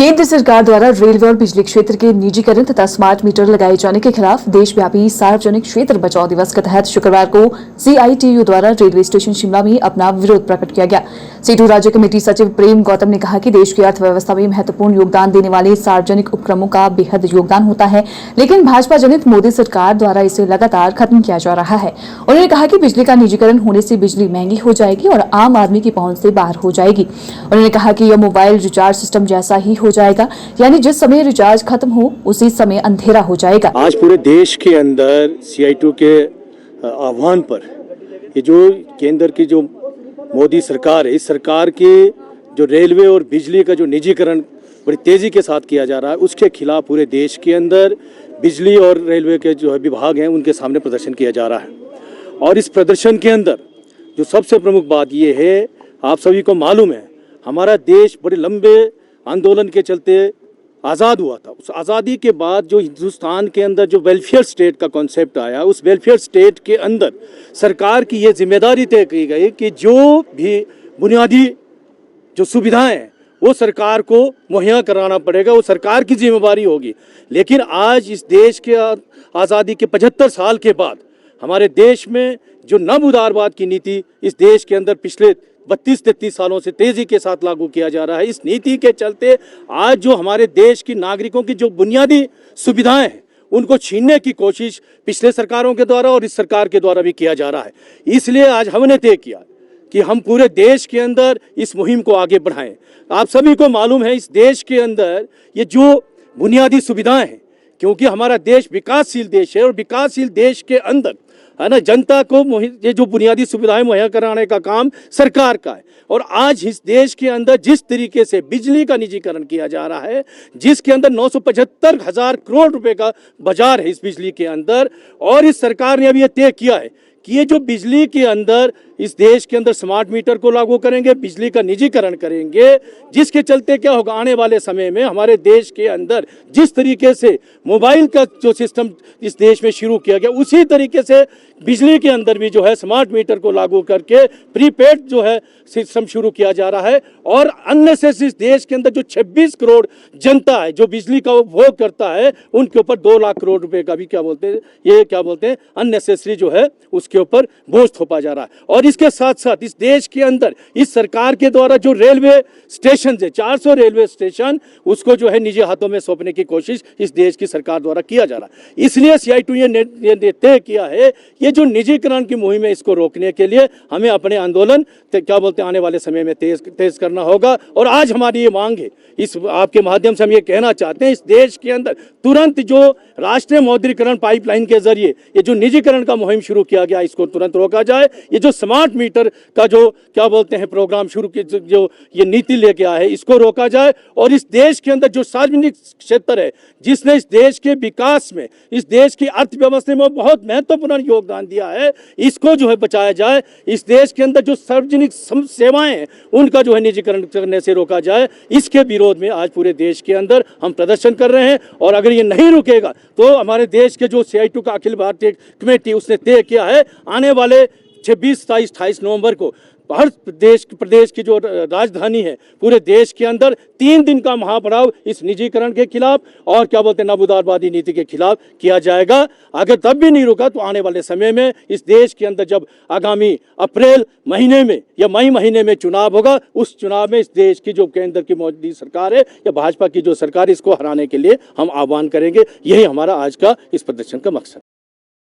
केंद्र सरकार द्वारा रेलवे और बिजली क्षेत्र के निजीकरण तथा स्मार्ट मीटर लगाए जाने के खिलाफ देशव्यापी सार्वजनिक क्षेत्र बचाओ दिवस के तहत शुक्रवार को सीआईटीयू द्वारा रेलवे स्टेशन शिमला में अपना विरोध प्रकट किया गया। सीटू राज्य कमेटी सचिव प्रेम गौतम ने कहा कि देश की अर्थव्यवस्था में महत्वपूर्ण योगदान देने वाले सार्वजनिक उपक्रमों का बेहद योगदान होता है, लेकिन भाजपा जनित मोदी सरकार द्वारा इसे लगातार खत्म किया जा रहा है। उन्होंने कहा कि बिजली का निजीकरण होने से बिजली महंगी हो जाएगी और आम आदमी की पहुंच से बाहर हो जाएगी। उन्होंने कहा कि यह मोबाइल रिचार्ज सिस्टम जैसा ही हो जाएगा, यानी जिस समय रिचार्ज खत्म हो उसी समय अंधेरा हो जाएगा। आज पूरे देश के अंदर सीआईटीयू के आह्वान पर ये जो केंद्र की जो मोदी सरकार है, इस सरकार की जो रेलवे और बिजली का जो निजीकरण बड़ी तेजी के साथ किया जा रहा है, उसके खिलाफ पूरे देश के अंदर बिजली और रेलवे के जो विभाग हैं उनके सामने प्रदर्शन किया जा रहा है। और इस प्रदर्शन के अंदर जो सबसे प्रमुख बात ये है, आप सभी को मालूम है, हमारा देश बड़े लंबे आंदोलन के चलते आज़ाद हुआ था। उस आज़ादी के बाद जो हिंदुस्तान के अंदर जो वेलफेयर स्टेट का कॉन्सेप्ट आया, उस वेलफेयर स्टेट के अंदर सरकार की ये जिम्मेदारी तय की गई कि जो भी बुनियादी जो सुविधाएं हैं वो सरकार को मुहैया कराना पड़ेगा, वो सरकार की जिम्मेदारी होगी। लेकिन आज इस देश के आज़ादी के 75 साल के बाद हमारे देश में जो नव उदारवाद की नीति इस देश के अंदर पिछले 32-33 सालों से तेजी के साथ लागू किया जा रहा है, इस नीति के चलते आज जो हमारे देश की नागरिकों की जो बुनियादी सुविधाएं हैं उनको छीनने की कोशिश पिछले सरकारों के द्वारा और इस सरकार के द्वारा भी किया जा रहा है। इसलिए आज हमने तय किया कि हम पूरे देश के अंदर इस मुहिम को आगे बढ़ाएं। आप सभी को मालूम है, इस देश के अंदर ये जो बुनियादी सुविधाएं हैं, क्योंकि हमारा देश विकासशील देश है और विकासशील देश के अंदर है ना, जनता को ये जो बुनियादी सुविधाएं मुहैया कराने का काम सरकार का है। और आज इस देश के अंदर जिस तरीके से बिजली का निजीकरण किया जा रहा है, जिसके अंदर 975,000 करोड़ रुपए का बाजार है इस बिजली के अंदर, और इस सरकार ने अभी ये तय किया है कि ये जो बिजली के अंदर इस देश के अंदर स्मार्ट मीटर को लागू करेंगे, बिजली का निजीकरण करेंगे, जिसके चलते क्या होगा, आने वाले समय में हमारे देश के अंदर जिस तरीके से मोबाइल का जो सिस्टम इस देश में शुरू किया गया, उसी तरीके से बिजली के अंदर भी जो है स्मार्ट मीटर को लागू करके प्रीपेड जो है सिस्टम शुरू किया जा रहा है। और अन्य से इस देश के अंदर जो 26 करोड़ जनता है जो बिजली का उपभोग करता है, उनके ऊपर 2 लाख करोड़ रुपए का भी क्या बोलते हैं अननेसेसरी जो है उसके ऊपर बोझ थोपा जा रहा है। और इसके साथ साथ इस देश के अंदर इस सरकार के द्वारा जो रेलवे स्टेशन है, 400 रेलवे स्टेशन, उसको जो है निजी हाथों में सौंपने की कोशिश इस देश की सरकार द्वारा किया जा रहा है। इसलिए सीआईटीयू ने तय किया है, ये जो निजीकरण की मुहिम है इसको रोकने के लिए हमें अपने आंदोलन आने वाले समय में तेज करना होगा। और आज हमारी ये मांग है, इस आपके माध्यम से हम ये कहना चाहते हैं, इस देश के अंदर तुरंत जो राष्ट्रीय मौद्रीकरण पाइपलाइन के जरिए ये जो निजीकरण का मुहिम शुरू किया गया, इसको तुरंत रोका जाए। ये जो स्मार्ट मीटर का जो प्रोग्राम शुरू किया, जो ये नीति लेके आया है, इसको रोका जाए। और इस देश के अंदर जो सार्वजनिक क्षेत्र है, जिसने इस देश के विकास में, इस देश की अर्थव्यवस्था में बहुत महत्वपूर्ण योगदान दिया है, इसको जो है बचाया जाए। इस देश के अंदर जो सार्वजनिक सेवाएं हैं उनका जो है निजीकरण करने से रोका जाए। इसके विरोध में आज पूरे देश के अंदर हम प्रदर्शन कर रहे हैं। और अगर ये नहीं रुकेगा तो हमारे देश के जो सीआईटीयू का अखिल भारतीय कमेटी उसने तय किया है, आने वाले 26, 27, 28 नवंबर को हर प्रदेश की जो राजधानी है पूरे देश के अंदर 3 दिन का महापड़ाव इस निजीकरण के खिलाफ और नव उदारवादी नीति के खिलाफ किया जाएगा। अगर तब भी नहीं रुका तो आने वाले समय में इस देश के अंदर जब आगामी अप्रैल महीने में या मई महीने में चुनाव होगा, उस चुनाव में इस देश की जो केंद्र की मोदी सरकार है या भाजपा की जो सरकार है, इसको हराने के लिए हम आह्वान करेंगे। यही हमारा आज का इस प्रदर्शन का मकसद।